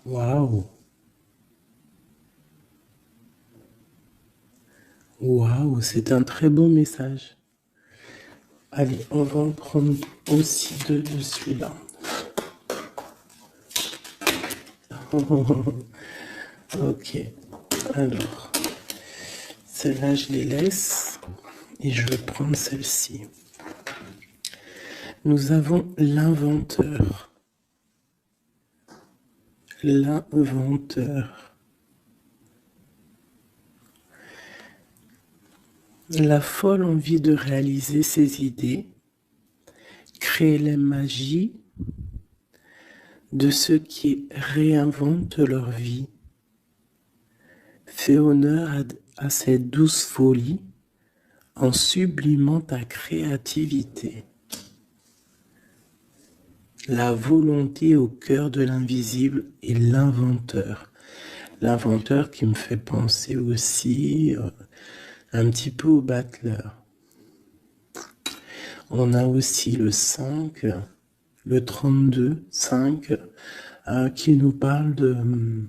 Waouh. Waouh, c'est un très beau message. Allez, on va en prendre aussi deux de celui-là. Ok, alors, celle-là, je les laisse et je vais prendre celle-ci. Nous avons l'inventeur. L'inventeur. La folle envie de réaliser ses idées, créer la magie de ceux qui réinventent leur vie. Fais honneur à cette douce folie en sublimant ta créativité. La volonté au cœur de l'invisible est l'inventeur. L'inventeur qui me fait penser aussi un petit peu au battleur. On a aussi le 5, le 32, 5, qui nous parle de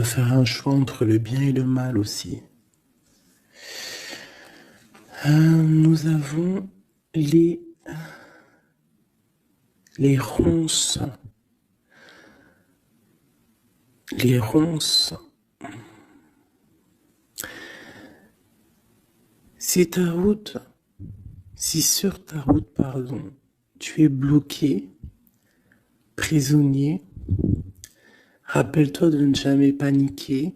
faire un choix entre le bien et le mal aussi. Nous avons les ronces. Les ronces. Si sur ta route, tu es bloqué, prisonnier, rappelle-toi de ne jamais paniquer.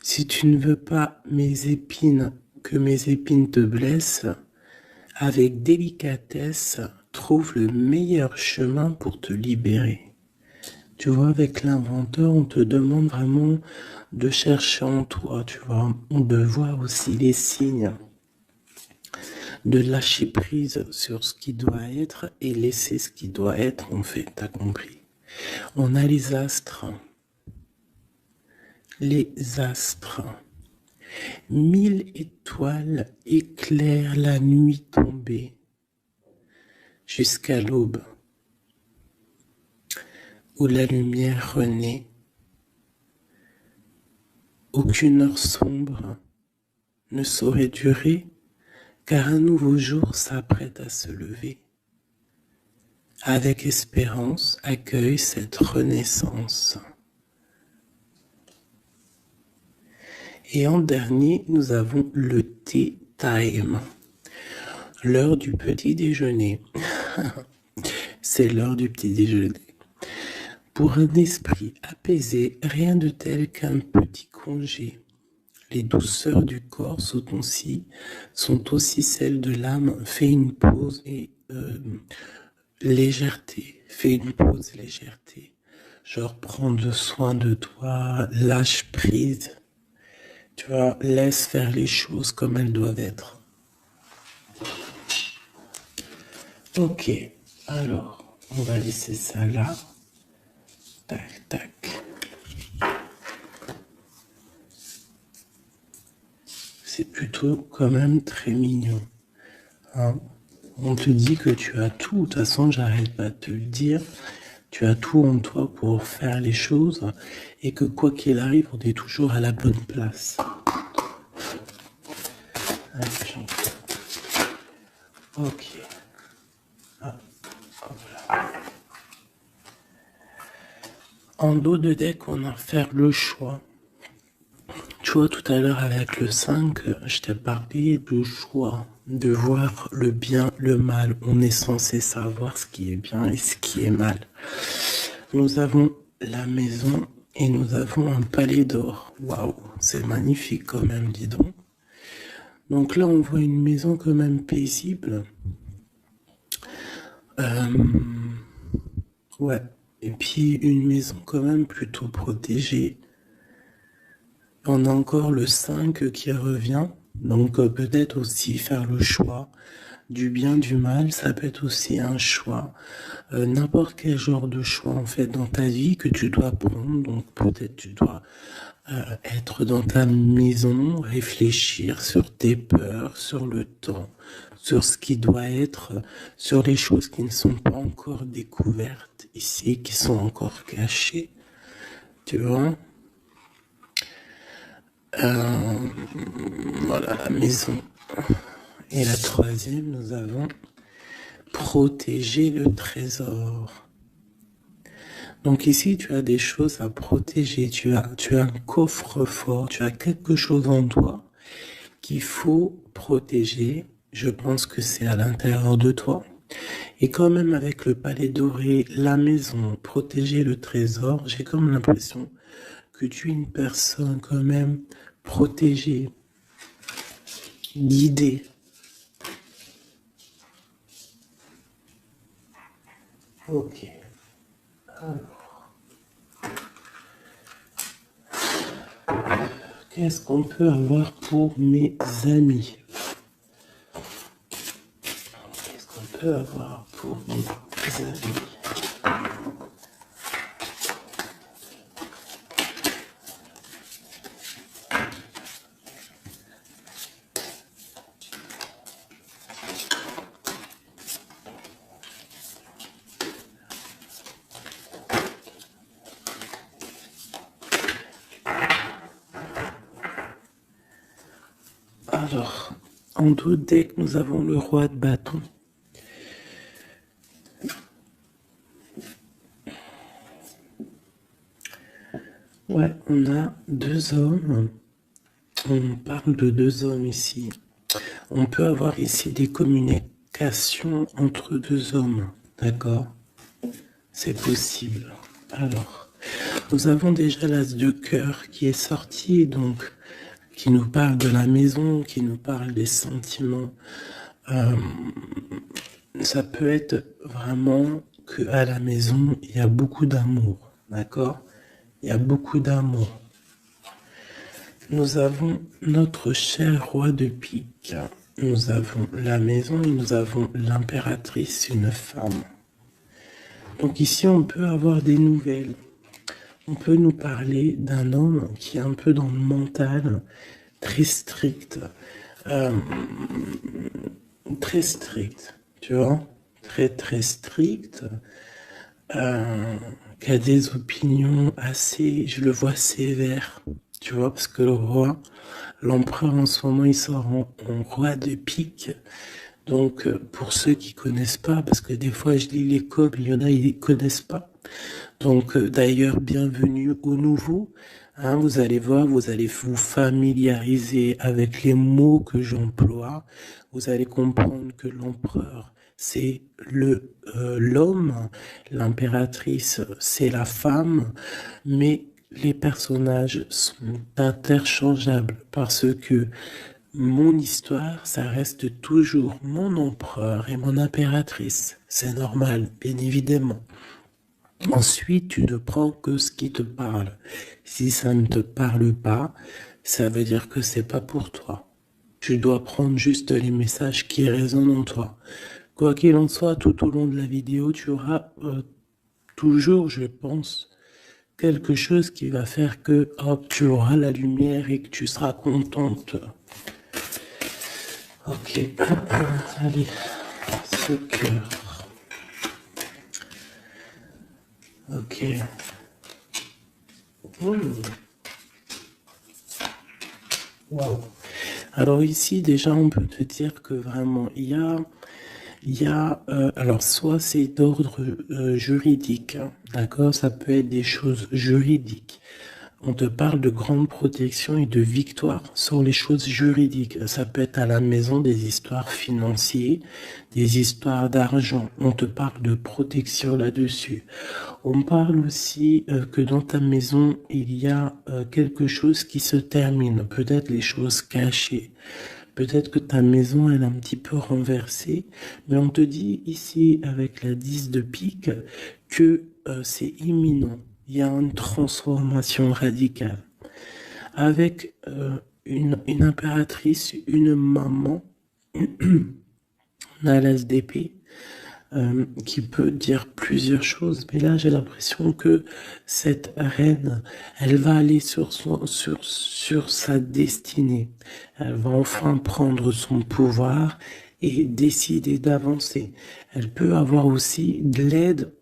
Si tu ne veux pas que mes épines te blessent, avec délicatesse, trouve le meilleur chemin pour te libérer. Tu vois, avec l'inventeur, on te demande vraiment de chercher en toi, tu vois, de voir aussi les signes, de lâcher prise sur ce qui doit être et laisser ce qui doit être, en fait, t'as compris. On a les astres. Les astres. 1000 étoiles éclairent la nuit tombée jusqu'à l'aube, où la lumière renaît. Aucune heure sombre ne saurait durer, car un nouveau jour s'apprête à se lever. Avec espérance, accueille cette renaissance. Et en dernier, nous avons le tea time, l'heure du petit déjeuner. C'est l'heure du petit déjeuner. Pour un esprit apaisé, rien de tel qu'un petit congé. Les douceurs du corps sont aussi celles de l'âme. Fais une pause et légèreté. Fais une pause, légèreté. Genre prendre soin de toi, lâche prise. Tu vois, laisse faire les choses comme elles doivent être. Ok, alors, on va laisser ça là. Tac, tac. C'est plutôt quand même très mignon. Hein, on te dit que tu as tout, de toute façon j'arrête pas de te le dire, tu as tout en toi pour faire les choses et que quoi qu'il arrive, on est toujours à la bonne place. Ok. Ah, voilà. En dos de deck, on a faire le choix. Tu vois, tout à l'heure avec le 5, je t'ai parlé du choix, de voir le bien, le mal. On est censé savoir ce qui est bien et ce qui est mal. Nous avons la maison et nous avons un palais d'or. Waouh, c'est magnifique quand même, dis donc. Donc là, on voit une maison quand même paisible. Ouais, et puis une maison quand même plutôt protégée. On a encore le 5 qui revient, donc peut-être aussi faire le choix du bien, du mal, ça peut être aussi un choix. N'importe quel genre de choix en fait dans ta vie que tu dois prendre, donc peut-être tu dois être dans ta maison, réfléchir sur tes peurs, sur le temps, sur ce qui doit être, sur les choses qui ne sont pas encore découvertes ici, qui sont encore cachées, tu vois. Voilà la maison. Et la troisième, nous avons protéger le trésor. Donc ici, tu as des choses à protéger, tu as un coffre-fort, tu as quelque chose en toi qu'il faut protéger. Je pense que c'est à l'intérieur de toi. Et quand même avec le palais doré, la maison, protéger le trésor, j'ai comme l'impression que tu es une personne quand même protégée, guidée. Ok. Alors, qu'est-ce qu'on peut avoir pour mes amis? Qu'est-ce qu'on peut avoir pour mes amis? Alors, en deux decks, nous avons le roi de bâton. Ouais, on a deux hommes. On parle de deux hommes ici. On peut avoir ici des communications entre deux hommes. D'accord? C'est possible. Alors, nous avons déjà l'as de cœur qui est sorti, donc qui nous parle de la maison, qui nous parle des sentiments. Ça peut être vraiment que à la maison, il y a beaucoup d'amour, d'accord? Il y a beaucoup d'amour. Nous avons notre cher roi de pique. Nous avons la maison et nous avons l'impératrice, une femme. Donc ici, on peut avoir des nouvelles. On peut nous parler d'un homme qui est un peu dans le mental, très strict, tu vois, très strict, qui a des opinions assez, je le vois sévère, tu vois, parce que le roi, l'empereur en ce moment, il sort en roi de pique. Donc, pour ceux qui connaissent pas, parce que des fois je lis les codes, il y en a, ils connaissent pas. Donc, d'ailleurs, bienvenue aux nouveaux. Hein, vous allez voir, vous allez vous familiariser avec les mots que j'emploie. Vous allez comprendre que l'empereur, c'est l'homme, l'impératrice, c'est la femme, mais les personnages sont interchangeables parce que mon histoire, ça reste toujours mon empereur et mon impératrice. C'est normal, bien évidemment. Ensuite, tu ne prends que ce qui te parle. Si ça ne te parle pas, ça veut dire que c'est pas pour toi. Tu dois prendre juste les messages qui résonnent en toi. Quoi qu'il en soit, tout au long de la vidéo, tu auras toujours, je pense, quelque chose qui va faire que hop, tu auras la lumière et que tu seras contente. Ok, allez, ce cœur. Ok. Wow. Alors ici, déjà, on peut te dire que vraiment, alors soit c'est d'ordre juridique, hein, d'accord, ça peut être des choses juridiques. On te parle de grande protection et de victoire sur les choses juridiques. Ça peut être à la maison des histoires financières, des histoires d'argent. On te parle de protection là-dessus. On parle aussi que dans ta maison, il y a quelque chose qui se termine. Peut-être les choses cachées. Peut-être que ta maison, elle est un petit peu renversée. Mais on te dit ici, avec la 10 de pique, que c'est imminent. Il y a une transformation radicale. Avec une impératrice, une maman, on a l'as d'épée, qui peut dire plusieurs choses. Mais là, j'ai l'impression que cette reine, elle va aller sur sa destinée. Elle va enfin prendre son pouvoir et décider d'avancer. Elle peut avoir aussi de l'aide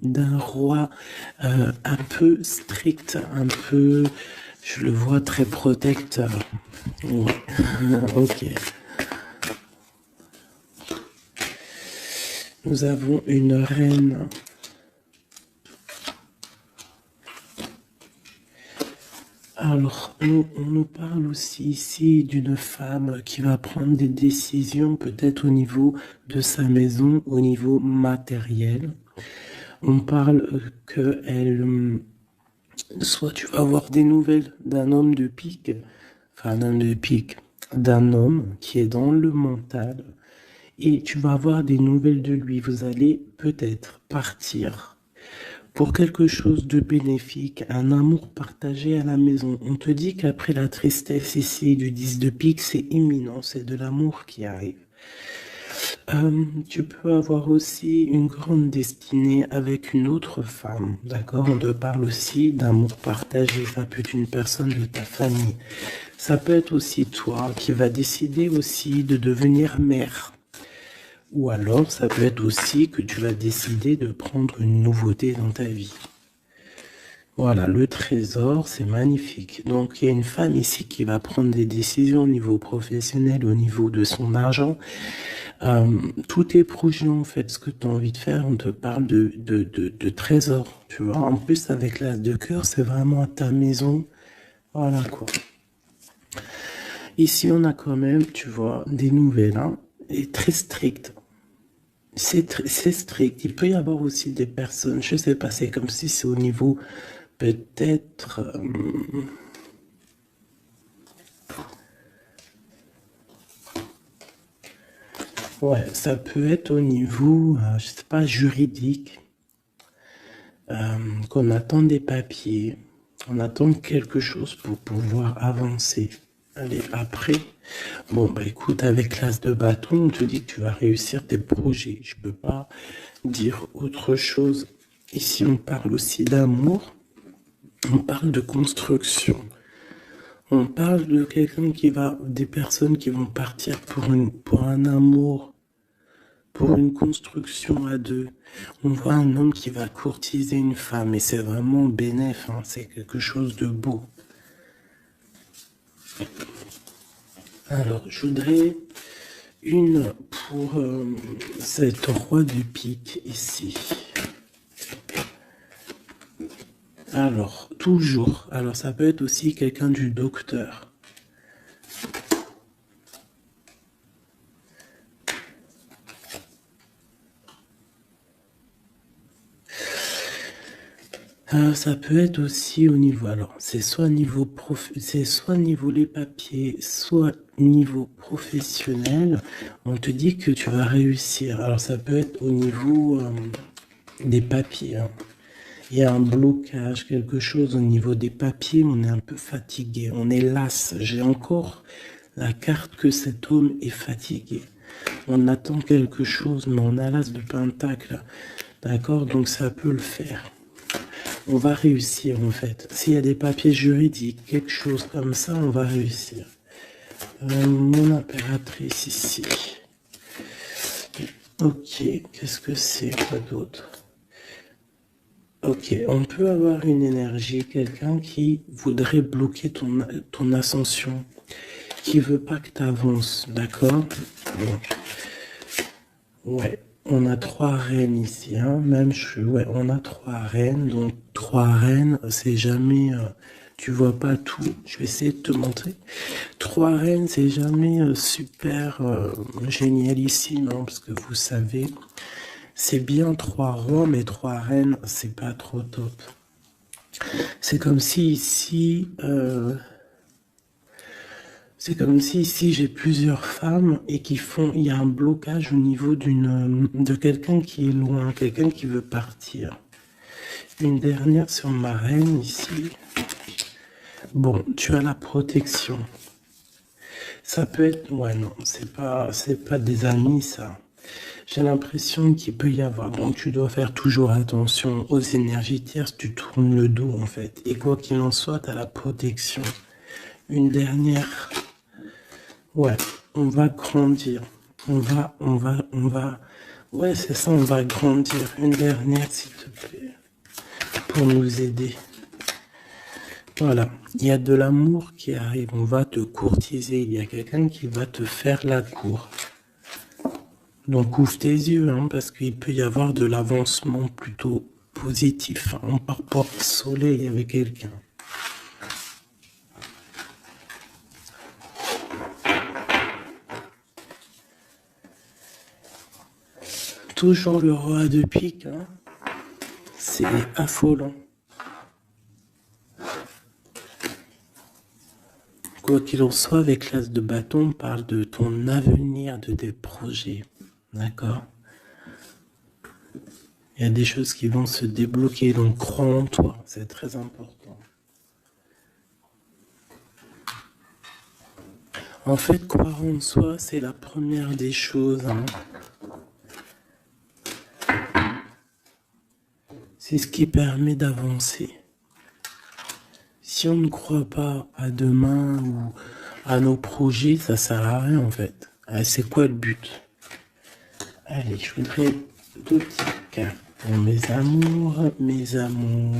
d'un roi un peu strict, un peu, je le vois très protecteur. Ouais. Ok. Nous avons une reine. Alors, on nous parle aussi ici d'une femme qui va prendre des décisions peut-être au niveau de sa maison, au niveau matériel. On parle que elle, soit tu vas avoir des nouvelles d'un homme de pique, enfin d'un homme de pique, d'un homme qui est dans le mental, et tu vas avoir des nouvelles de lui. Vous allez peut-être partir pour quelque chose de bénéfique, un amour partagé à la maison. On te dit qu'après la tristesse ici du 10 de pique, c'est imminent, c'est de l'amour qui arrive. Tu peux avoir aussi une grande destinée avec une autre femme, d'accord? On te parle aussi d'amour partagé, ça peut être une personne de ta famille. Ça peut être aussi toi qui va décider aussi de devenir mère. Ou alors, ça peut être aussi que tu vas décider de prendre une nouveauté dans ta vie. Voilà, le trésor, c'est magnifique. Donc, il y a une femme ici qui va prendre des décisions au niveau professionnel, au niveau de son argent. Tous tes projets, en fait, ce que tu as envie de faire, on te parle de trésor, tu vois. En plus, avec l'as de cœur, c'est vraiment à ta maison. Voilà, quoi. Ici, on a quand même, tu vois, des nouvelles, hein, et très strictes. C'est strict. Il peut y avoir aussi des personnes, je sais pas, c'est comme si c'est au niveau peut-être... ouais, ça peut être au niveau, je sais pas, juridique, qu'on attend des papiers, on attend quelque chose pour pouvoir avancer. Allez, après, bon, bah écoute, avec l'as de bâton, on te dit que tu vas réussir tes projets. Je peux pas dire autre chose. Ici, on parle aussi d'amour, on parle de construction. On parle de quelqu'un qui va, des personnes qui vont partir pour un amour, pour une construction à deux. On voit un homme qui va courtiser une femme et c'est vraiment bénéf, hein, c'est quelque chose de beau. Alors, je voudrais une pour cette roi du pique ici. Alors, toujours. Alors, ça peut être aussi quelqu'un du docteur. Ça peut être aussi au niveau, alors c'est soit niveau c'est soit niveau les papiers, soit niveau professionnel. On te dit que tu vas réussir. Alors ça peut être au niveau des papiers, hein. Il y a un blocage, quelque chose au niveau des papiers. On est un peu fatigué, on est las. J'ai encore la carte que cet homme est fatigué. On attend quelque chose, mais on a l'as de pentacle. D'accord, donc ça peut le faire. On va réussir en fait. S'il y a des papiers juridiques, quelque chose comme ça, on va réussir. Mon impératrice ici. Ok, qu'est-ce que c'est? Quoi d'autre? Ok, on peut avoir une énergie, quelqu'un qui voudrait bloquer ton ascension, qui veut pas que tu avances, d'accord? Ouais. On a 3 reines ici, hein. Même ouais, on a 3 reines. Donc 3 reines, c'est jamais, tu vois pas tout. Je vais essayer de te montrer. 3 reines, c'est jamais super génialissime, hein, parce que vous savez, c'est bien 3 rois, mais 3 reines, c'est pas trop top. C'est comme si ici, c'est comme si ici j'ai plusieurs femmes et il y a un blocage au niveau de quelqu'un qui est loin, quelqu'un qui veut partir. Une dernière sur ma reine ici. Bon, tu as la protection. Ça peut être, ouais non, c'est pas des amis ça. J'ai l'impression qu'il peut y avoir, donc tu dois faire toujours attention aux énergies tierces, tu tournes le dos en fait. Et quoi qu'il en soit, tu as la protection. Une dernière. Ouais, on va grandir. Ouais, c'est ça, on va grandir. Une dernière, s'il te plaît, pour nous aider. Voilà, il y a de l'amour qui arrive, on va te courtiser, il y a quelqu'un qui va te faire la cour. Donc ouvre tes yeux, hein, parce qu'il peut y avoir de l'avancement plutôt positif, hein, par rapport au soleil avec quelqu'un. Toujours le roi de pique, hein, c'est affolant. Quoi qu'il en soit, avec l'as de bâton, on parle de ton avenir, de tes projets. D'accord? Il y a des choses qui vont se débloquer, donc crois en toi, c'est très important. En fait, croire en soi, c'est la première des choses. Hein. C'est ce qui permet d'avancer. Si on ne croit pas à demain ou à nos projets, ça sert à rien en fait. C'est quoi le but? Allez, je voudrais 2 petites cartes pour mes amours, mes amours.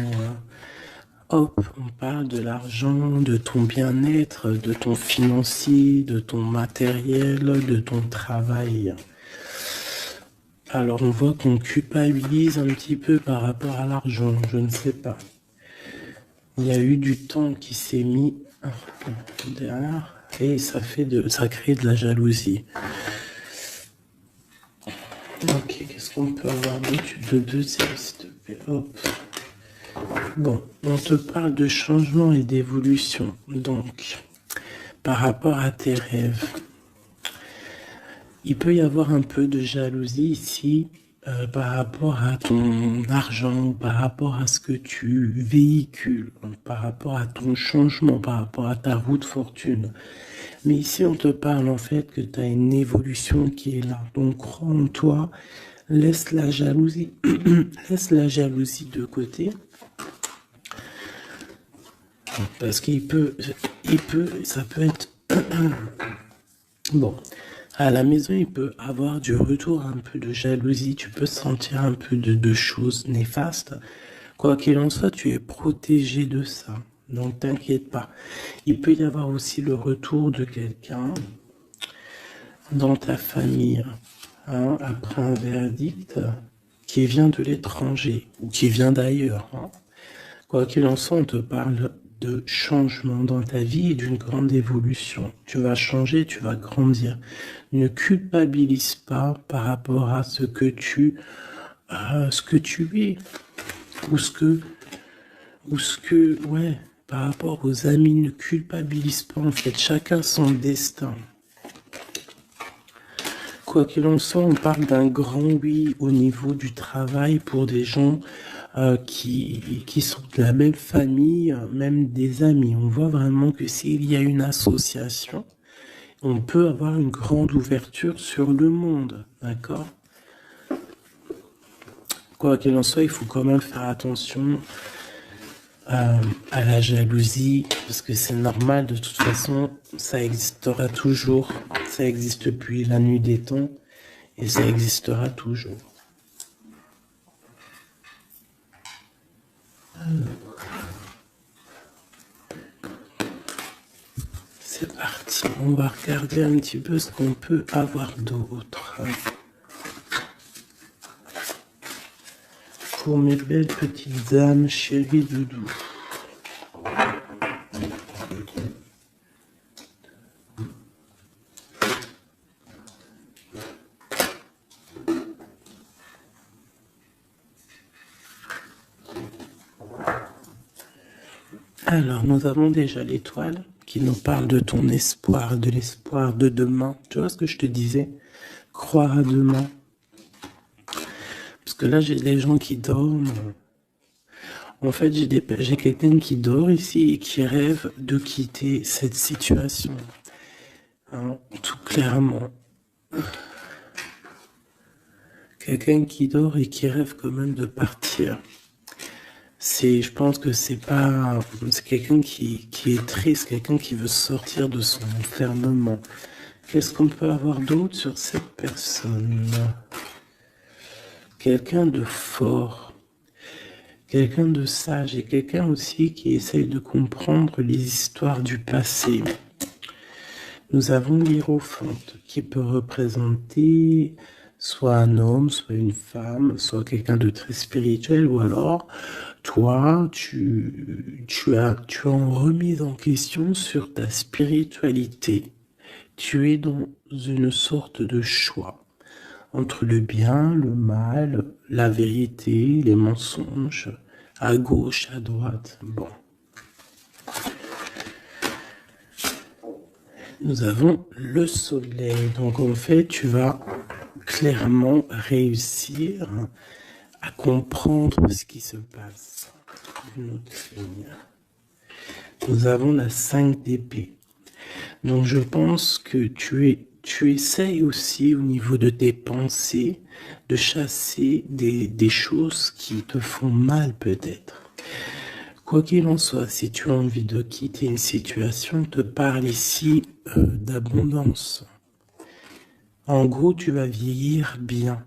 Hop, on parle de l'argent, de ton bien-être, de ton financier, de ton matériel, de ton travail. Alors on voit qu'on culpabilise un petit peu par rapport à l'argent, je ne sais pas. Il y a eu du temps qui s'est mis derrière et ça crée de la jalousie. Ok, qu'est-ce qu'on peut avoir d'autre? De deuxième, s'il te plaît. Hop. Bon, on te parle de changement et d'évolution. Donc, par rapport à tes rêves, il peut y avoir un peu de jalousie ici par rapport à ton argent, par rapport à ce que tu véhicules, par rapport à ton changement, par rapport à ta route fortune. Mais ici, on te parle en fait que tu as une évolution qui est là. Donc, crois en toi, laisse la jalousie, laisse la jalousie de côté. Parce ça peut être... Bon, à la maison, il peut avoir du retour, un peu de jalousie, tu peux sentir un peu de choses néfastes. Quoi qu'il en soit, tu es protégé de ça. Donc, t'inquiète pas. Il peut y avoir aussi le retour de quelqu'un dans ta famille, hein, après un verdict qui vient de l'étranger ou qui vient d'ailleurs. Hein. Quoi qu'il en soit, on te parle de changement dans ta vie et d'une grande évolution. Tu vas changer, tu vas grandir. Ne culpabilise pas par rapport à ce que tu es ouais, par rapport aux amis. Ne culpabilise pas en fait. Chacun son destin. Quoi qu'il en soit, on parle d'un grand oui au niveau du travail pour des gens qui sont de la même famille, même des amis. On voit vraiment que s'il y a une association, on peut avoir une grande ouverture sur le monde, d'accord? Quoi qu'il en soit, il faut quand même faire attention à la jalousie, parce que c'est normal, de toute façon, ça existera toujours, ça existe depuis la nuit des temps, et ça existera toujours. C'est parti, on va regarder un petit peu ce qu'on peut avoir d'autre. Pour mes belles petites âmes, chéries doudou. Alors, nous avons déjà l'étoile qui nous parle de ton espoir, de l'espoir de demain. Tu vois ce que je te disais? Croire à demain. Parce que là, j'ai des gens qui dorment. En fait, j'ai quelqu'un qui dort ici et qui rêve de quitter cette situation. Hein, tout clairement. Quelqu'un qui dort et qui rêve quand même de partir. Je pense que c'est quelqu'un qui est triste, quelqu'un qui veut sortir de son enfermement, Qu'est-ce qu'on peut avoir d'autre sur cette personne? Quelqu'un de fort, quelqu'un de sage et quelqu'un aussi qui essaye de comprendre les histoires du passé. Nous avons l'Hiérophante qui peut représenter soit un homme, soit une femme, soit quelqu'un de très spirituel, ou alors toi, tu as en remise en question sur ta spiritualité. Tu es dans une sorte de choix entre le bien, le mal, la vérité, les mensonges, à gauche, à droite. Bon. Nous avons le soleil. Donc en fait, tu vas clairement réussir à comprendre ce qui se passe. Une autre ligne. Nous avons la 5 d'épée. Donc je pense que tu essayes aussi au niveau de tes pensées de chasser des choses qui te font mal peut-être. Quoi qu'il en soit, si tu as envie de quitter une situation, te parle ici d'abondance. En gros, tu vas vieillir bien.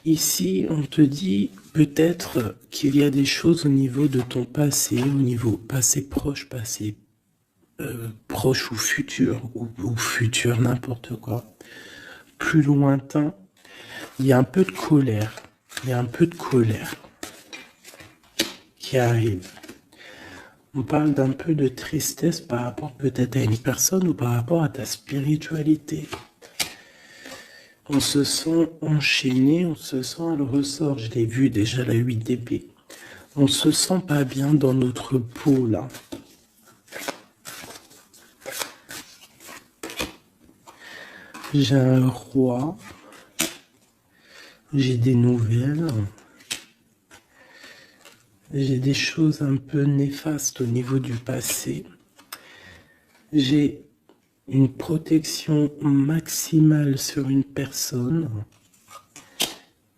Ici, on te dit peut-être qu'il y a des choses au niveau de ton passé, au niveau passé proche ou futur, ou futur, n'importe quoi, plus lointain. Il y a un peu de colère. Il y a un peu de colère qui arrive. On parle d'un peu de tristesse par rapport peut-être à une personne ou par rapport à ta spiritualité. On se sent enchaîné, on se sent à le ressort. Je l'ai vu déjà, la 8 d'épée. On se sent pas bien dans notre peau, là. J'ai un roi. J'ai des nouvelles. J'ai des choses un peu néfastes au niveau du passé. J'ai une protection maximale sur une personne.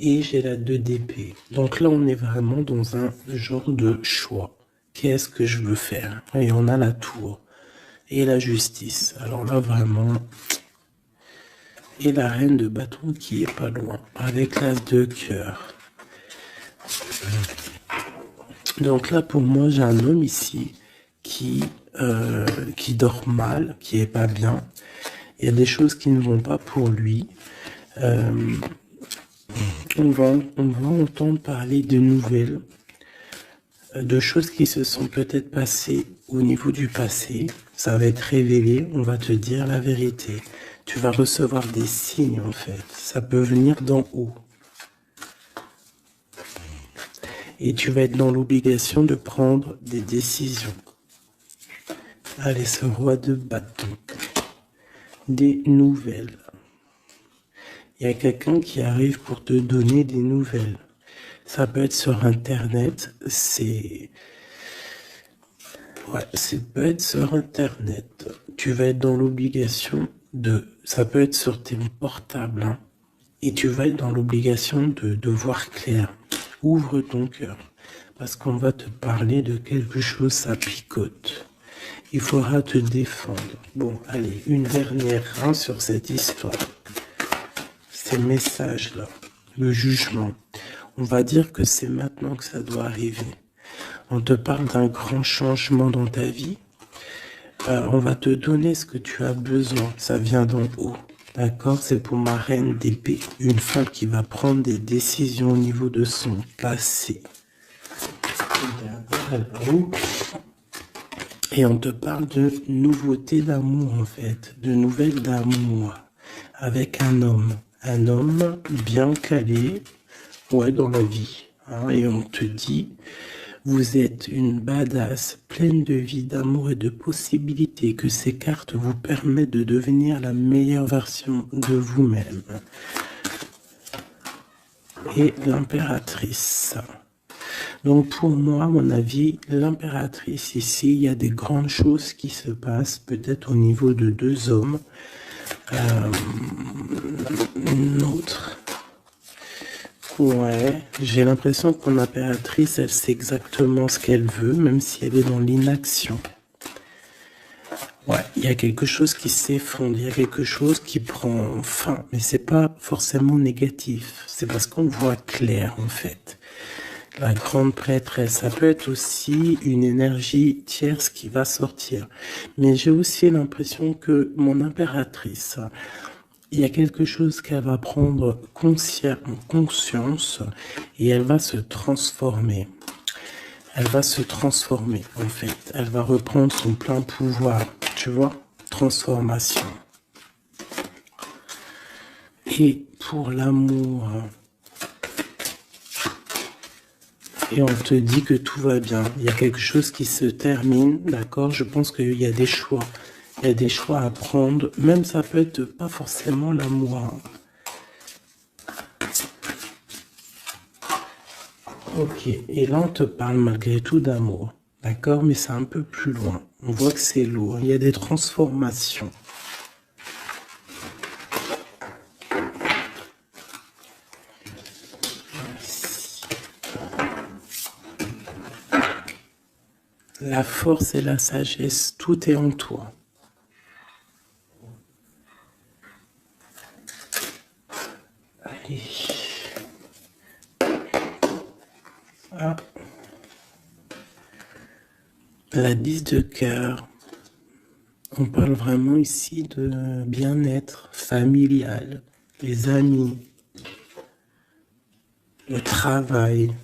Et j'ai la 2 d'épée. Donc là, on est vraiment dans un genre de choix. Qu'est-ce que je veux faire? Et on a la tour. Et la justice. Alors là, vraiment... Et la reine de bâton qui est pas loin, avec l'as de cœur. Donc là, pour moi, j'ai un homme ici qui dort mal, qui est pas bien. Il y a des choses qui ne vont pas pour lui. On va entendre parler de nouvelles, de choses qui se sont peut-être passées au niveau du passé. Ça va être révélé, on va te dire la vérité. Tu vas recevoir des signes, en fait. Ça peut venir d'en haut. Et tu vas être dans l'obligation de prendre des décisions. Allez, ce roi de bâton. Des nouvelles. Il y a quelqu'un qui arrive pour te donner des nouvelles. Ça peut être sur Internet. Ça peut être sur Internet. Tu vas être dans l'obligation ça peut être sur tes portables, hein, et tu vas être dans l'obligation de voir clair. Ouvre ton cœur, parce qu'on va te parler de quelque chose, ça picote. Il faudra te défendre. Bon, allez, une dernière sur cette histoire. Ces messages-là, le jugement. On va dire que c'est maintenant que ça doit arriver. On te parle d'un grand changement dans ta vie. On va te donner ce que tu as besoin. Ça vient d'en haut. D'accord? C'est pour ma reine d'épée. Une femme qui va prendre des décisions au niveau de son passé. Et on te parle de nouveautés d'amour, en fait. De nouvelles d'amour. Avec un homme. Un homme bien calé. Ouais, dans la vie. Hein, et on te dit... Vous êtes une badass, pleine de vie, d'amour et de possibilités, que ces cartes vous permettent de devenir la meilleure version de vous-même. Et l'impératrice. Donc pour moi, à mon avis, l'impératrice ici, il y a des grandes choses qui se passent, peut-être au niveau de 2 hommes. Une autre. Ouais, j'ai l'impression que mon impératrice, elle sait exactement ce qu'elle veut, même si elle est dans l'inaction. Ouais, il y a quelque chose qui s'effondre, il y a quelque chose qui prend fin, mais c'est pas forcément négatif, c'est parce qu'on voit clair en fait. La grande prêtresse, ça peut être aussi une énergie tierce qui va sortir. Mais j'ai aussi l'impression que mon impératrice, il y a quelque chose qu'elle va prendre conscience et elle va se transformer. Elle va se transformer en fait. Elle va reprendre son plein pouvoir. Tu vois? Transformation. Et pour l'amour, et on te dit que tout va bien. Il y a quelque chose qui se termine, d'accord? Je pense qu'il y a des choix. Il y a des choix à prendre. Même ça peut être pas forcément l'amour. Ok, et là on te parle malgré tout d'amour. D'accord? Mais c'est un peu plus loin. On voit que c'est lourd. Il y a des transformations. La force et la sagesse, tout est en toi. Allez. Ah. La 10 de cœur. On parle vraiment ici de bien-être familial, les amis, le travail.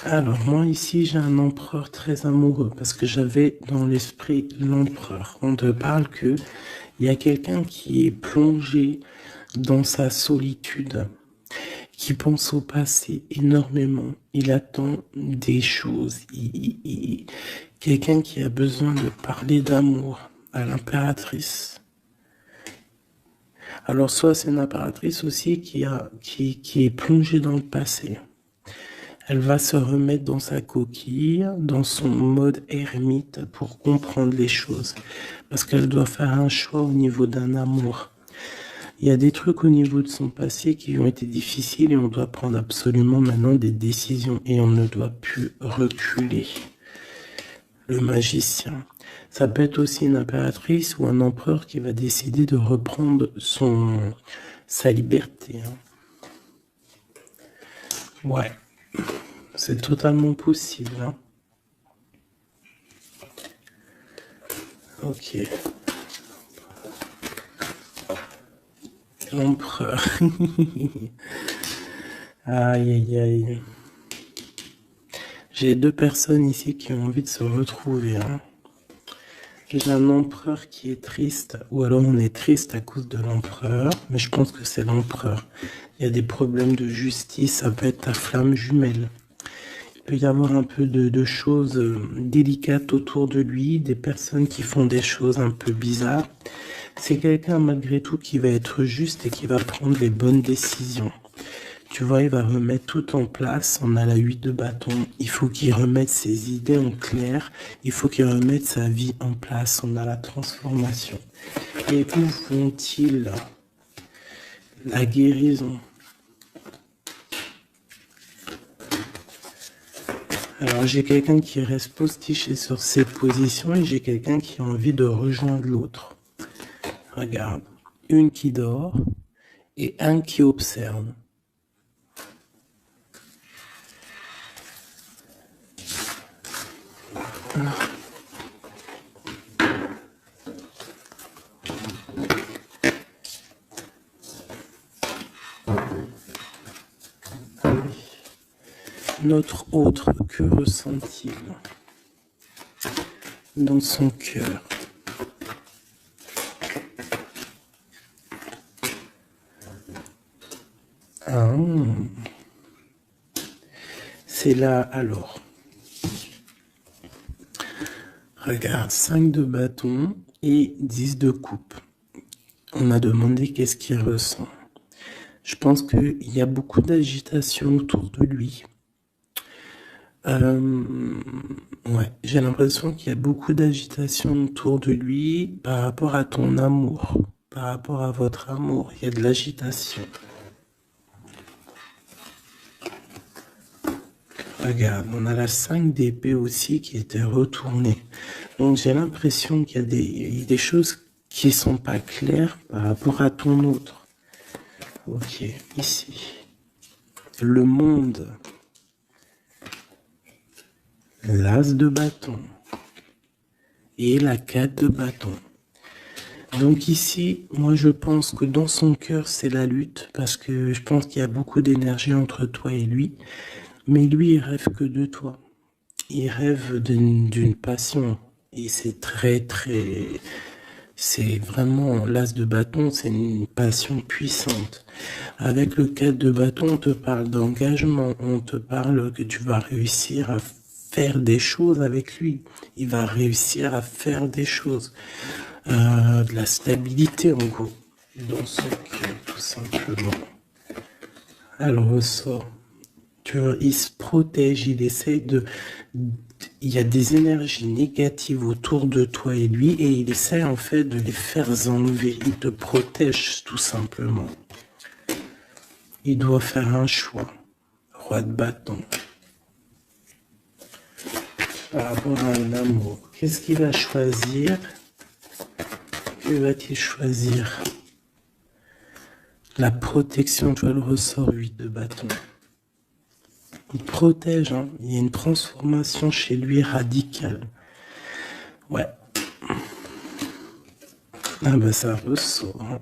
Alors, moi ici j'ai un empereur très amoureux parce que j'avais dans l'esprit l'empereur. On te parle que il y a quelqu'un qui est plongé dans sa solitude, qui pense au passé énormément. Il attend des choses. Quelqu'un qui a besoin de parler d'amour à l'impératrice. Alors soit c'est une impératrice aussi qui est plongée dans le passé. Elle va se remettre dans sa coquille, dans son mode ermite pour comprendre les choses. Parce qu'elle doit faire un choix au niveau d'un amour. Il y a des trucs au niveau de son passé qui ont été difficiles et on doit prendre absolument maintenant des décisions et on ne doit plus reculer. Le magicien. Ça peut être aussi une impératrice ou un empereur qui va décider de reprendre sa liberté. Ouais, c'est totalement possible. Ok. L'empereur. Aïe, aïe, aïe. J'ai deux personnes ici qui ont envie de se retrouver. J'ai un empereur qui est triste, ou alors on est triste à cause de l'empereur, mais je pense que c'est l'empereur. Il y a des problèmes de justice, ça peut être ta flamme jumelle. Il peut y avoir un peu de choses délicates autour de lui, des personnes qui font des choses un peu bizarres. C'est quelqu'un malgré tout qui va être juste et qui va prendre les bonnes décisions. Tu vois, il va remettre tout en place. On a la 8 de bâton. Il faut qu'il remette ses idées en clair. Il faut qu'il remette sa vie en place. On a la transformation. Et où vont-ils? La guérison. Alors j'ai quelqu'un qui reste postiché sur ses positions et j'ai quelqu'un qui a envie de rejoindre l'autre. Regarde. Une qui dort et un qui observe. Notre autre, que ressent-il dans son cœur? C'est là alors. Regarde, 5 de bâton et 10 de coupe. On m'a demandé qu'est-ce qu'il ressent. Je pense qu'il y a beaucoup d'agitation autour de lui. Ouais, j'ai l'impression qu'il y a beaucoup d'agitation autour de lui par rapport à ton amour, par rapport à votre amour. Il y a de l'agitation. Regarde, on a la 5 d'épée aussi qui était retournée. Donc j'ai l'impression qu'il y a des choses qui sont pas claires par rapport à ton autre. Ok, ici. Le monde. L'as de bâton. Et la 4 de bâton. Donc ici, moi je pense que dans son cœur c'est la lutte, parce que je pense qu'il y a beaucoup d'énergie entre toi et lui, mais lui il rêve que de toi. Il rêve d'une passion, et c'est c'est vraiment l'as de bâton, c'est une passion puissante. Avec le 4 de bâton, on te parle d'engagement, on te parle que tu vas réussir à faire des choses avec lui. Il va réussir à faire des choses. De la stabilité en gros dans son cœur tout simplement. Elle ressort. Tu vois, il se protège, il essaye de... Il y a des énergies négatives autour de toi et lui et il essaie en fait de les faire enlever. Il te protège tout simplement. Il doit faire un choix. Roi de bâton. Par rapport à un amour. Qu'est-ce qu'il va choisir? Que va-t-il choisir? La protection, tu vois le ressort 8 de bâton. Il protège, hein. Il y a une transformation chez lui radicale. Ouais. Ah bah ça ressort. Hein.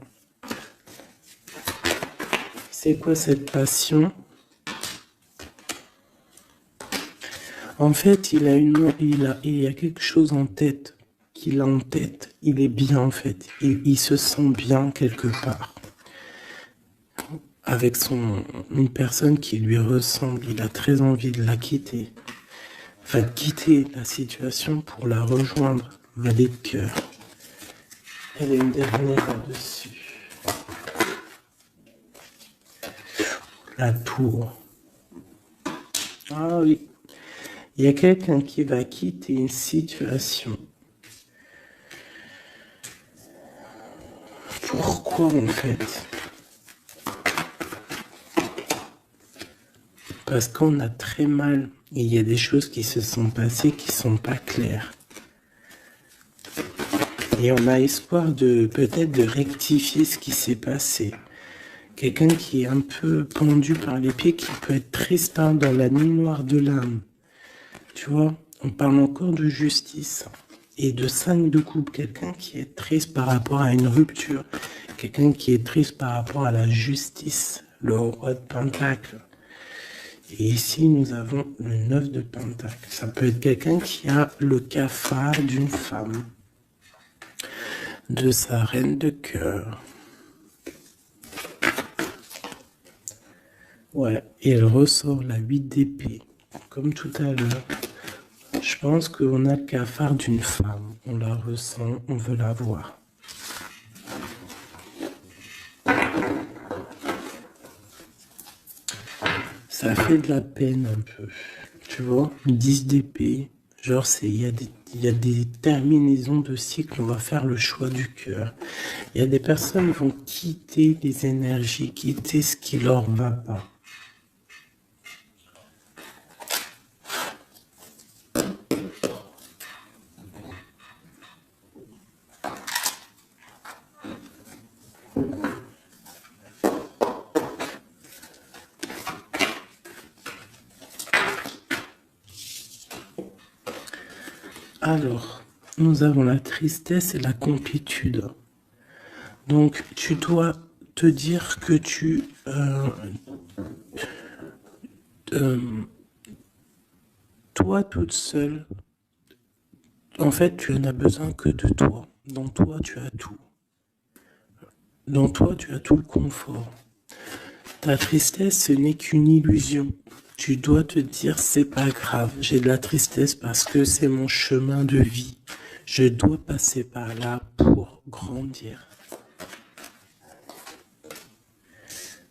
C'est quoi cette passion? En fait, il y a quelque chose en tête. Qu'il a en tête. Il est bien en fait. Il se sent bien quelque part. Avec une personne qui lui ressemble. Il a très envie de la quitter. Va quitter la situation pour la rejoindre. Valet de cœur. Elle est une dernière là-dessus. La tour. Ah oui. Il y a quelqu'un qui va quitter une situation. Pourquoi en fait? Parce qu'on a très mal. Et il y a des choses qui se sont passées qui sont pas claires. Et on a espoir de peut-être de rectifier ce qui s'est passé. Quelqu'un qui est un peu pendu par les pieds, qui peut être triste hein, dans la nuit noire de l'âme. Tu vois, on parle encore de justice et de 5 de coupe. Quelqu'un qui est triste par rapport à une rupture. Quelqu'un qui est triste par rapport à la justice. Le roi de Pentacle. Et ici, nous avons le 9 de Pentacle. Ça peut être quelqu'un qui a le cafard d'une femme. De sa reine de cœur. Ouais, et elle ressort la 8 d'épée. Comme tout à l'heure. Je pense qu'on a le cafard d'une femme. On la ressent, on veut la voir. Ça fait de la peine un peu. Tu vois, 10 d'épée. Genre, il y a des terminaisons de cycle. On va faire le choix du cœur. Il y a des personnes qui vont quitter les énergies, quitter ce qui leur va pas. Alors, nous avons la tristesse et la complétude. Donc, tu dois te dire que toi toute seule, en fait, tu n'as besoin que de toi. Dans toi, tu as tout. Dans toi, tu as tout le confort. Ta tristesse, ce n'est qu'une illusion. Tu dois te dire, c'est pas grave, j'ai de la tristesse parce que c'est mon chemin de vie. Je dois passer par là pour grandir.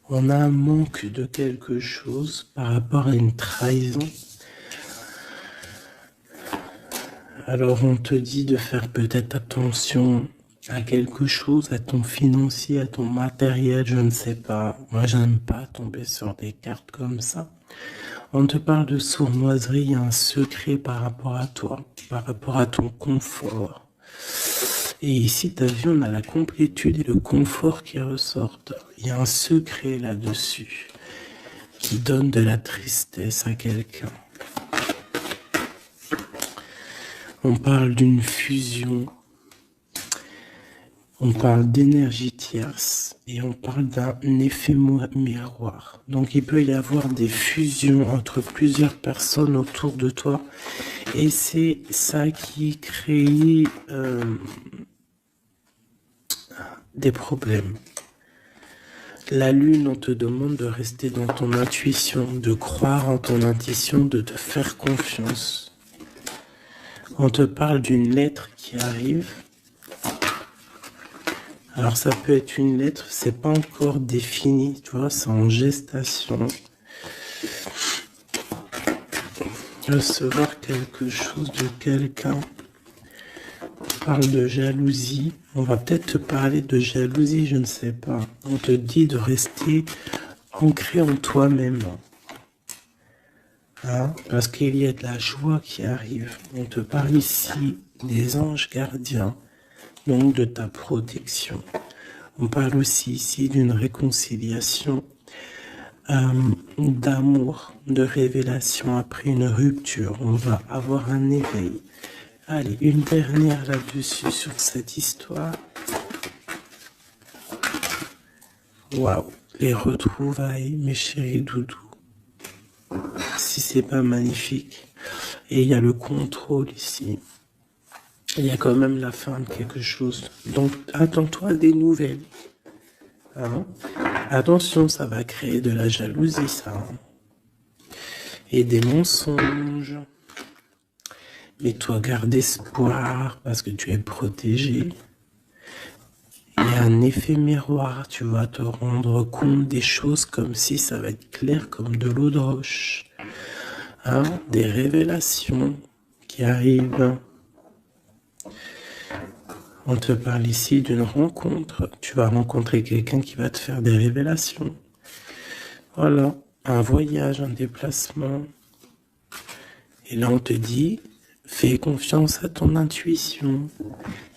On a un manque de quelque chose par rapport à une trahison. Alors on te dit de faire peut-être attention à quelque chose, à ton financier, à ton matériel, je ne sais pas. Moi, j'aime pas tomber sur des cartes comme ça. On te parle de sournoiserie, il y a un secret par rapport à toi, par rapport à ton confort. Et ici, t'as vu, on a la complétude et le confort qui ressortent. Il y a un secret là-dessus qui donne de la tristesse à quelqu'un. On parle d'une fusion, on parle d'énergie tierce et on parle d'un effet miroir. Donc il peut y avoir des fusions entre plusieurs personnes autour de toi et c'est ça qui crée des problèmes. La lune, on te demande de rester dans ton intuition, de croire en ton intuition, de te faire confiance. On te parle d'une lettre qui arrive. Alors ça peut être une lettre, c'est pas encore défini, tu vois, c'est en gestation. Recevoir quelque chose de quelqu'un. On parle de jalousie. On va peut-être te parler de jalousie, je ne sais pas. On te dit de rester ancré en toi-même. Hein, parce qu'il y a de la joie qui arrive. On te parle ici des anges gardiens, donc de ta protection. On parle aussi ici d'une réconciliation, d'amour, de révélation après une rupture. On va avoir un éveil. Allez, une dernière là-dessus sur cette histoire. Waouh, les retrouvailles, mes chéris doudous. Si c'est pas magnifique. Et il y a le contrôle ici. Il y a quand même la fin de quelque chose. Donc, attends-toi à des nouvelles. Hein? Attention, ça va créer de la jalousie, ça. Hein? Et des mensonges. Mais toi, garde espoir parce que tu es protégé. Il y a un effet miroir. Tu vas te rendre compte des choses comme si ça va être clair comme de l'eau de roche. Hein? Des révélations qui arrivent. On te parle ici d'une rencontre. Tu vas rencontrer quelqu'un qui va te faire des révélations. Voilà, un voyage, un déplacement. Et là, on te dit, fais confiance à ton intuition.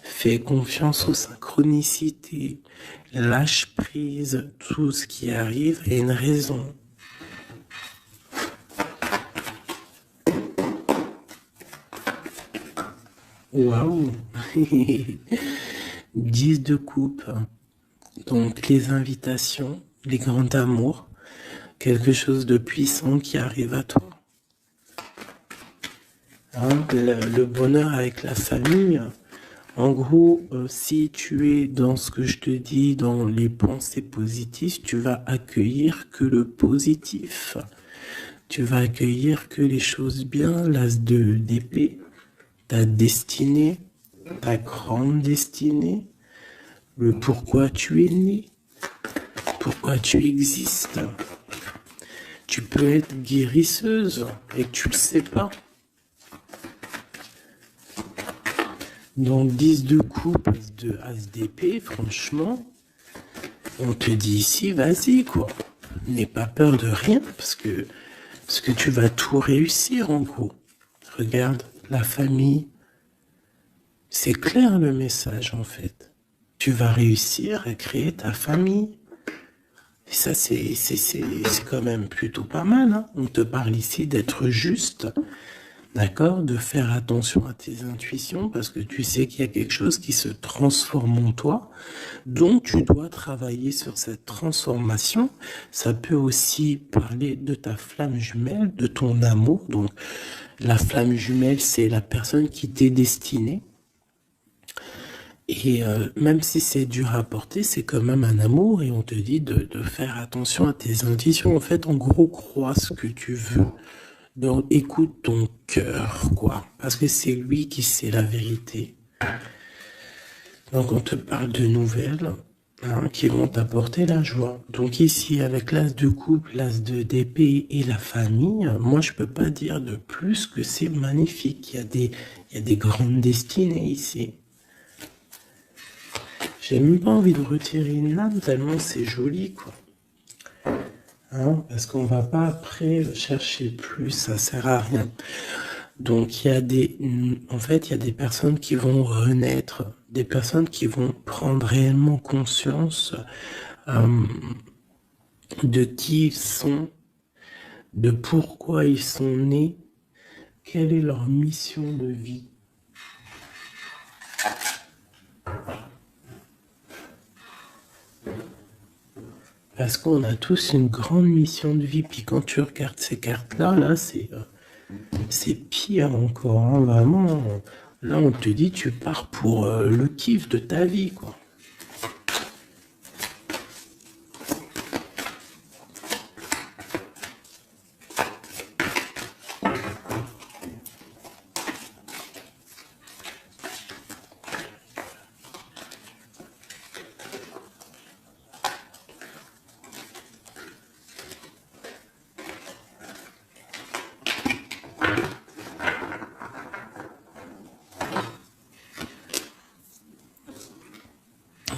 Fais confiance aux synchronicités. Lâche prise. Tout ce qui arrive a une raison. Waouh 10 de coupe. Donc les invitations, les grands amours, quelque chose de puissant qui arrive à toi. Hein, le bonheur avec la famille. En gros, si tu es dans ce que je te dis, dans les pensées positives, tu vas accueillir que le positif. Tu vas accueillir que les choses bien, l'as d'épée, ta destinée, ta grande destinée, le pourquoi tu es né, pourquoi tu existes. Tu peux être guérisseuse et que tu le sais pas. Donc 10 de coupe, de as d'épée, franchement, on te dit ici, vas-y quoi. N'aie pas peur de rien parce que tu vas tout réussir en gros. Regarde, la famille, c'est clair le message en fait. Tu vas réussir à créer ta famille. Et ça, c'est quand même plutôt pas mal. Hein. On te parle ici d'être juste, d'accord, de faire attention à tes intuitions parce que tu sais qu'il y a quelque chose qui se transforme en toi. Donc, tu dois travailler sur cette transformation. Ça peut aussi parler de ta flamme jumelle, de ton amour. Donc, la flamme jumelle, c'est la personne qui t'est destinée. Et même si c'est dur à porter, c'est quand même un amour et on te dit de faire attention à tes intuitions. En fait, en gros, crois ce que tu veux. Donc, écoute ton cœur, quoi. Parce que c'est lui qui sait la vérité. Donc, on te parle de nouvelles. hein, qui vont t'apporter la joie. Donc ici, avec l'as de coupe, l'as de d'épée et la famille, moi je peux pas dire de plus que c'est magnifique. Il y a des grandes destinées ici. J'ai même pas envie de retirer une lame tellement c'est joli, quoi. Hein, parce qu'on va pas après chercher plus, ça sert à rien. Donc il y a en fait, il y a des personnes qui vont renaître, des personnes qui vont prendre réellement conscience de qui ils sont, de pourquoi ils sont nés, quelle est leur mission de vie. Parce qu'on a tous une grande mission de vie. Puis quand tu regardes ces cartes-là, là, c'est pire encore. Hein, vraiment, là, on te dit, tu pars pour le kiff de ta vie, quoi.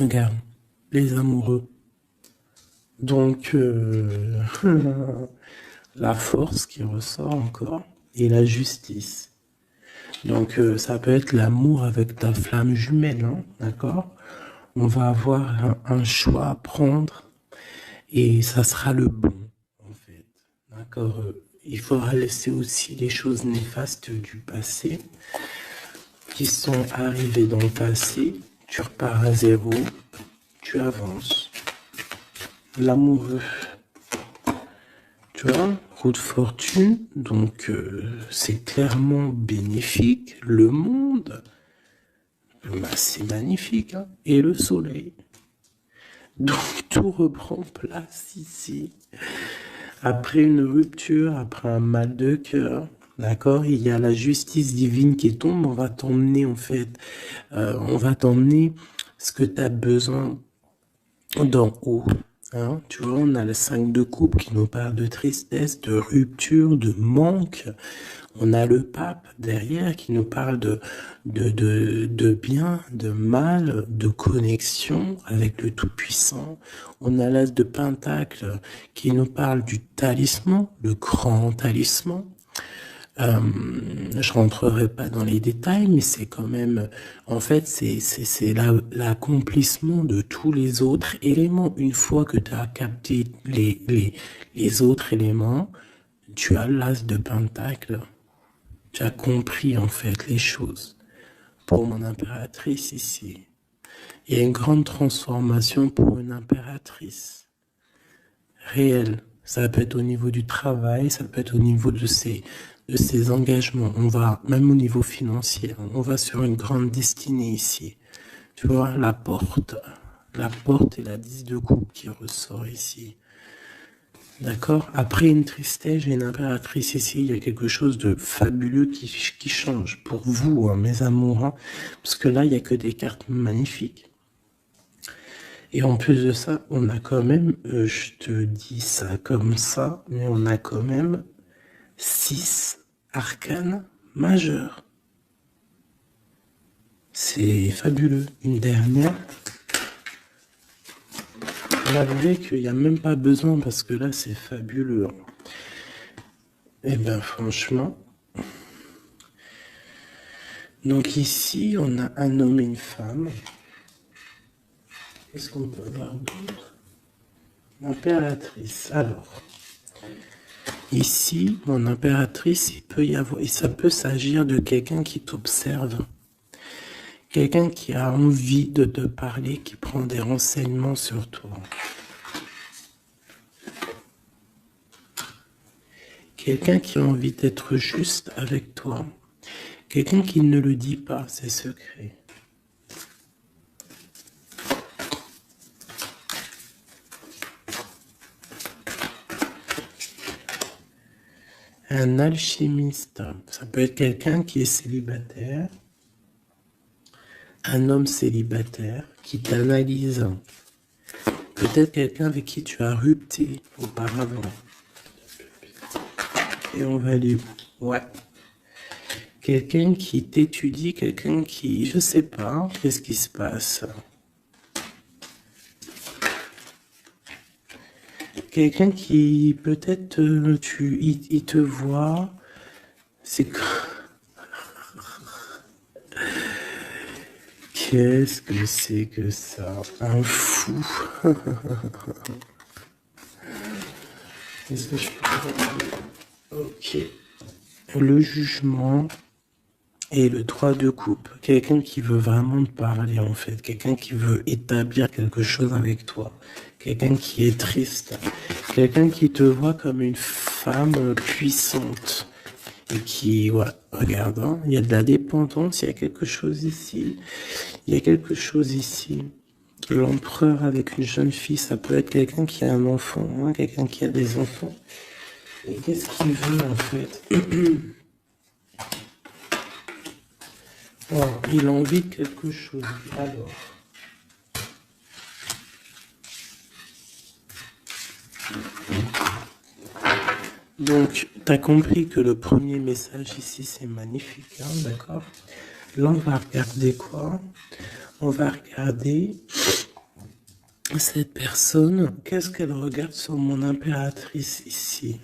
Regarde, les amoureux. Donc, la force qui ressort encore et la justice. Donc, ça peut être l'amour avec ta flamme jumelle, hein, d'accord? On va avoir un choix à prendre et ça sera le bon, en fait. D'accord? Il faudra laisser aussi les choses néfastes du passé qui sont arrivées dans le passé. Tu repars à zéro, tu avances. L'amoureux, tu vois, roue de fortune, donc c'est clairement bénéfique. Le monde, bah, c'est magnifique, hein. Et le soleil. Donc tout reprend place ici. Après une rupture, après un mal de cœur, d'accord, il y a la justice divine qui tombe. On va t'emmener en fait, on va t'emmener ce que tu as besoin d'en haut. Hein, tu vois, on a le 5 de coupe qui nous parle de tristesse, de rupture, de manque. On a le pape derrière qui nous parle de bien, de mal, de connexion avec le Tout-Puissant. On a l'as de Pentacle qui nous parle du talisman, le grand talisman. Je rentrerai pas dans les détails, mais c'est quand même, en fait, c'est l'accomplissement de tous les autres éléments. Une fois que tu as capté les autres éléments, tu as l'as de Pentacle. Tu as compris, en fait, les choses. Pour mon impératrice ici, il y a une grande transformation pour une impératrice. Réelle. Ça peut être au niveau du travail, ça peut être au niveau de ses engagements. On va, même au niveau financier, on va sur une grande destinée ici. Tu vois, la porte et la 10 de coupe qui ressort ici. D'accord? Après une tristesse, j'ai une impératrice ici. Il y a quelque chose de fabuleux qui change pour vous, hein, mes amours. Hein, parce que là, il n'y a que des cartes magnifiques. Et en plus de ça, on a quand même, je te dis ça comme ça, mais on a quand même 6 arcanes majeurs. C'est fabuleux. Une dernière. On a vu qu'il n'y a même pas besoin parce que là, c'est fabuleux. Et ben franchement. Donc ici, on a un homme et une femme. Qu'est-ce qu'on peut voir d'autre? L'impératrice. Alors, ici, mon impératrice, ça peut s'agir de quelqu'un qui t'observe. Quelqu'un qui a envie de te parler, qui prend des renseignements sur toi. Quelqu'un qui a envie d'être juste avec toi. Quelqu'un qui ne le dit pas, ses secrets. Un alchimiste, ça peut être quelqu'un qui est célibataire, un homme célibataire qui t'analyse Peut-être quelqu'un avec qui tu as rupté auparavant. Et on valide. Ouais. Quelqu'un qui t'étudie, quelqu'un qui... Je sais pas, qu'est-ce qui se passe? Quelqu'un qui, peut-être, il te voit... C'est... Qu'est-ce que c'est que ça? Un fou. Est-ce que je peux... Ok. Le jugement et le droit de coupe. Quelqu'un qui veut vraiment te parler, en fait. Quelqu'un qui veut établir quelque chose avec toi. Quelqu'un qui est triste. Quelqu'un qui te voit comme une femme puissante. Et qui, ouais, regarde, hein, il y a de la dépendance, il y a quelque chose ici. Il y a quelque chose ici. L'empereur avec une jeune fille, ça peut être quelqu'un qui a un enfant, hein, quelqu'un qui a des enfants. Et qu'est-ce qu'il veut, en fait? Oh, il a envie de quelque chose. Alors. Donc, tu as compris que le premier message ici, c'est magnifique, hein, d'accord? Là, on va regarder quoi? On va regarder cette personne. Qu'est-ce qu'elle regarde sur mon impératrice ici?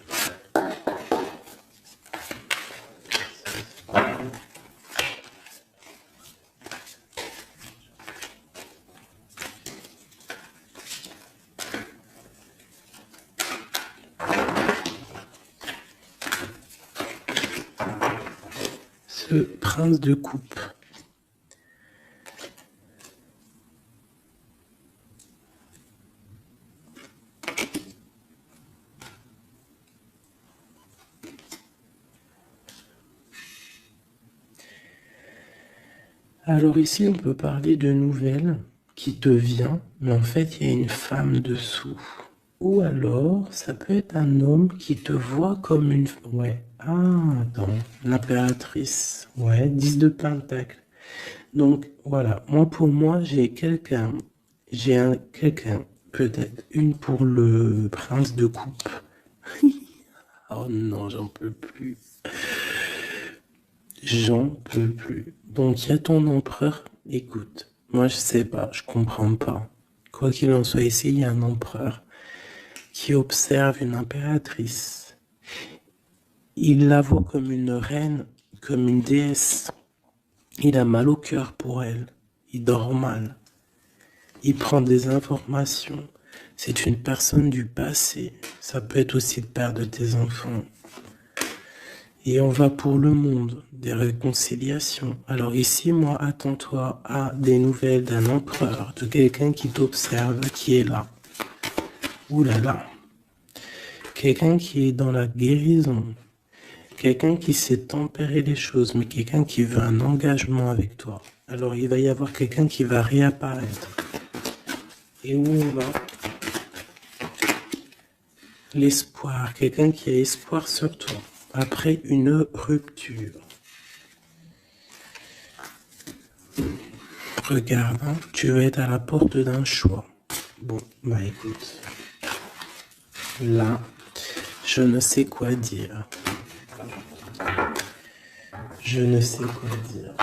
Ce prince de coupe. Alors ici, on peut parler de nouvelles qui te vient, mais en fait, il y a une femme dessous. Ou alors, ça peut être un homme qui te voit comme une... Ouais. Ah, attends. L'impératrice. Ouais, 10 de pentacles. Donc, voilà. Moi, pour moi, j'ai quelqu'un. Quelqu'un. Peut-être une pour le prince de coupe. Oh non, j'en peux plus. J'en peux plus. Donc, il y a ton empereur. Écoute, moi, je sais pas. Je comprends pas. Quoi qu'il en soit, ici, il y a un empereur qui observe une impératrice. Il la voit comme une reine, comme une déesse. Il a mal au cœur pour elle. Il dort mal. Il prend des informations. C'est une personne du passé. Ça peut être aussi le père de tes enfants. Et on va pour le monde, des réconciliations. Alors ici, moi, attends-toi à des nouvelles d'un empereur, de quelqu'un qui t'observe, qui est là. Ouh là là. Quelqu'un qui est dans la guérison. Quelqu'un qui sait tempérer les choses, mais quelqu'un qui veut un engagement avec toi. Alors il va y avoir quelqu'un qui va réapparaître. Et où on va? L'espoir. Quelqu'un qui a espoir sur toi. Après une rupture. Regarde, hein, tu vas être à la porte d'un choix. Bon, bah écoute. Là, je ne sais quoi dire. Je ne sais quoi dire.